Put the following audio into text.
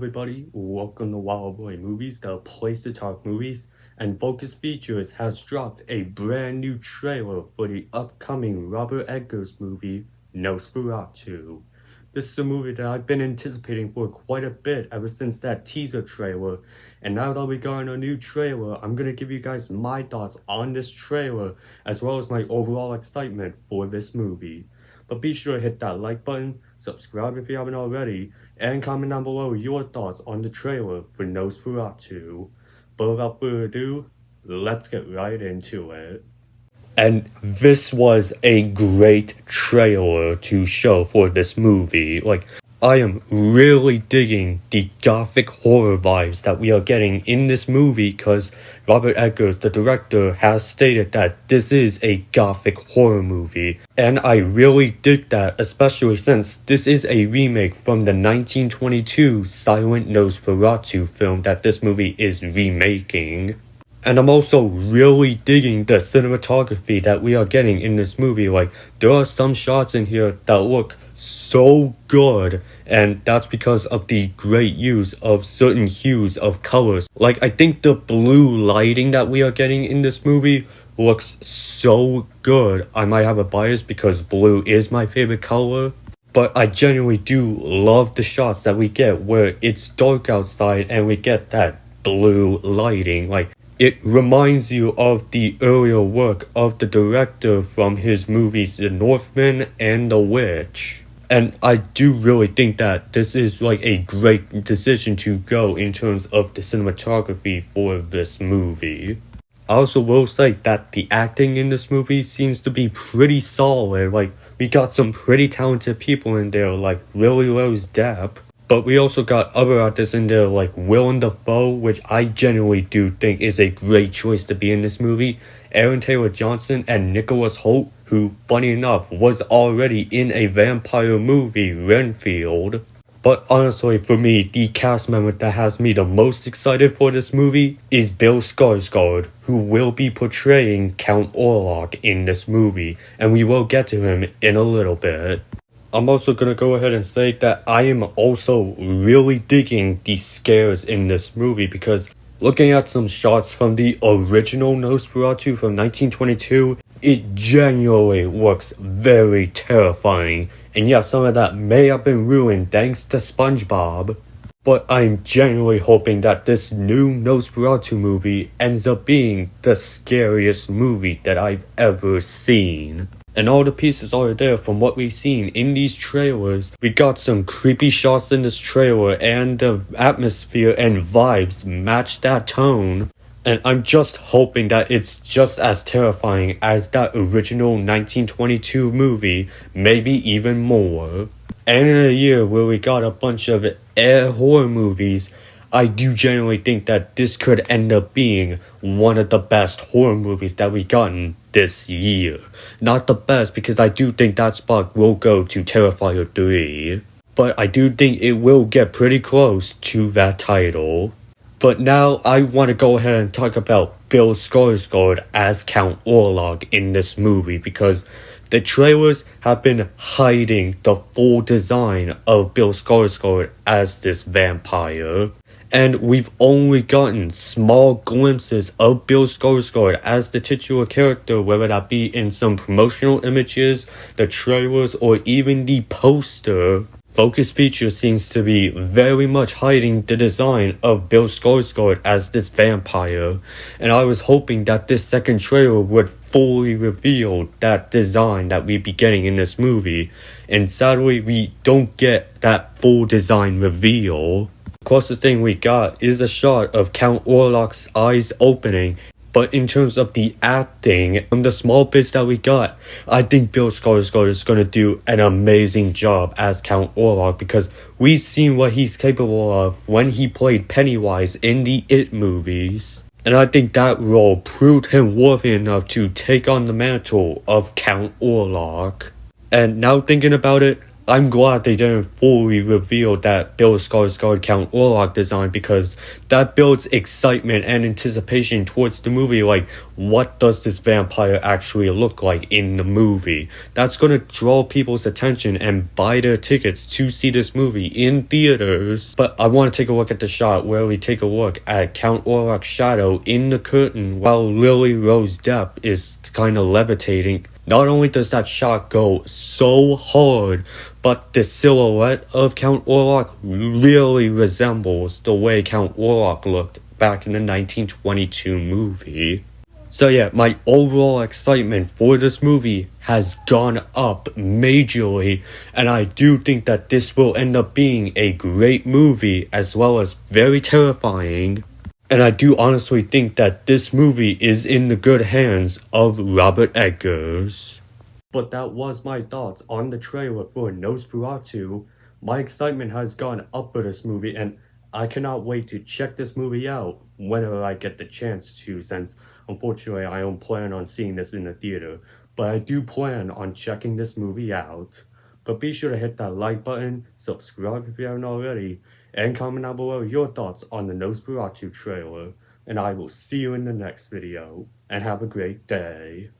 everybody, welcome to Wild Boy Movies, the place to talk movies, and Focus Features has dropped a brand new trailer for the upcoming Robert Eggers movie, Nosferatu. This is a movie that I've been anticipating for quite a bit ever since that teaser trailer, and now that we got a new trailer, I'm gonna give you guys my thoughts on this trailer, as well as my overall excitement for this movie. But be sure to hit that like button, subscribe if you haven't already, and comment down below your thoughts on the trailer for Nosferatu. But without further ado, let's get right into it. And this was a great trailer to show for this movie. I am really digging the gothic horror vibes that we are getting in this movie because Robert Eggers, the director, has stated that this is a gothic horror movie. And I really dig that, especially since this is a remake from the 1922 Silent Nosferatu film that this movie is remaking. And I'm also really digging the cinematography that we are getting in this movie. There are some shots in here that look so good, and that's because of the great use of certain hues of colors. I think the blue lighting that we are getting in this movie looks so good. I might have a bias because blue is my favorite color, but I genuinely do love the shots that we get where it's dark outside and we get that blue lighting. It reminds you of the earlier work of the director from his movies The Northman and The Witch. And I do really think that this is a great decision to go in terms of the cinematography for this movie. I also will say that the acting in this movie seems to be pretty solid. We got some pretty talented people in there, like Lily Rose Depp. But we also got other actors in there like Willem Dafoe, which I genuinely do think is a great choice to be in this movie. Aaron Taylor Johnson and Nicholas Hoult, who, funny enough, was already in a vampire movie, Renfield. But honestly, for me, the cast member that has me the most excited for this movie is Bill Skarsgård, who will be portraying Count Orlok in this movie, and we will get to him in a little bit. I'm also gonna go ahead and say that I am also really digging the scares in this movie because looking at some shots from the original Nosferatu from 1922, it genuinely looks very terrifying. And yeah, some of that may have been ruined thanks to SpongeBob. But I'm genuinely hoping that this new Nosferatu movie ends up being the scariest movie that I've ever seen. And all the pieces are there from what we've seen in these trailers. We got some creepy shots in this trailer, and the atmosphere and vibes match that tone. And I'm just hoping that it's just as terrifying as that original 1922 movie, maybe even more. And in a year where we got a bunch of horror movies, I do genuinely think that this could end up being one of the best horror movies that we gotten this year. Not the best, because I do think that spot will go to Terrifier 3. But I do think it will get pretty close to that title. But now I want to go ahead and talk about Bill Skarsgård as Count Orlok in this movie, because the trailers have been hiding the full design of Bill Skarsgård as this vampire. And we've only gotten small glimpses of Bill Skarsgård as the titular character, whether that be in some promotional images, the trailers, or even the poster. Focus Features seems to be very much hiding the design of Bill Skarsgård as this vampire. And I was hoping that this second trailer would fully reveal that design that we'd be getting in this movie. And sadly, we don't get that full design reveal. The closest thing we got is a shot of Count Orlok's eyes opening, but in terms of the acting, from the small bits that we got, I think Bill Skarsgård is going to do an amazing job as Count Orlok, because we've seen what he's capable of when he played Pennywise in the It movies. And I think that role proved him worthy enough to take on the mantle of Count Orlok. And now thinking about it, I'm glad they didn't fully reveal that Bill Skarsgård Count Orlok design, because that builds excitement and anticipation towards the movie. Like, what does this vampire actually look like in the movie? That's gonna draw people's attention and buy their tickets to see this movie in theaters. But I want to take a look at the shot where we take a look at Count Orlok's shadow in the curtain while Lily Rose Depp is kind of levitating. Not only does that shot go so hard, but the silhouette of Count Orlok really resembles the way Count Orlok looked back in the 1922 movie. So yeah, my overall excitement for this movie has gone up majorly, and I do think that this will end up being a great movie as well as very terrifying. And I do honestly think that this movie is in the good hands of Robert Eggers. But that was my thoughts on the trailer for Nosferatu. My excitement has gone up for this movie, and I cannot wait to check this movie out whenever I get the chance to, since unfortunately I don't plan on seeing this in the theater. But I do plan on checking this movie out. But be sure to hit that like button, subscribe if you haven't already, and comment down below your thoughts on the Nosferatu trailer. And I will see you in the next video, and have a great day.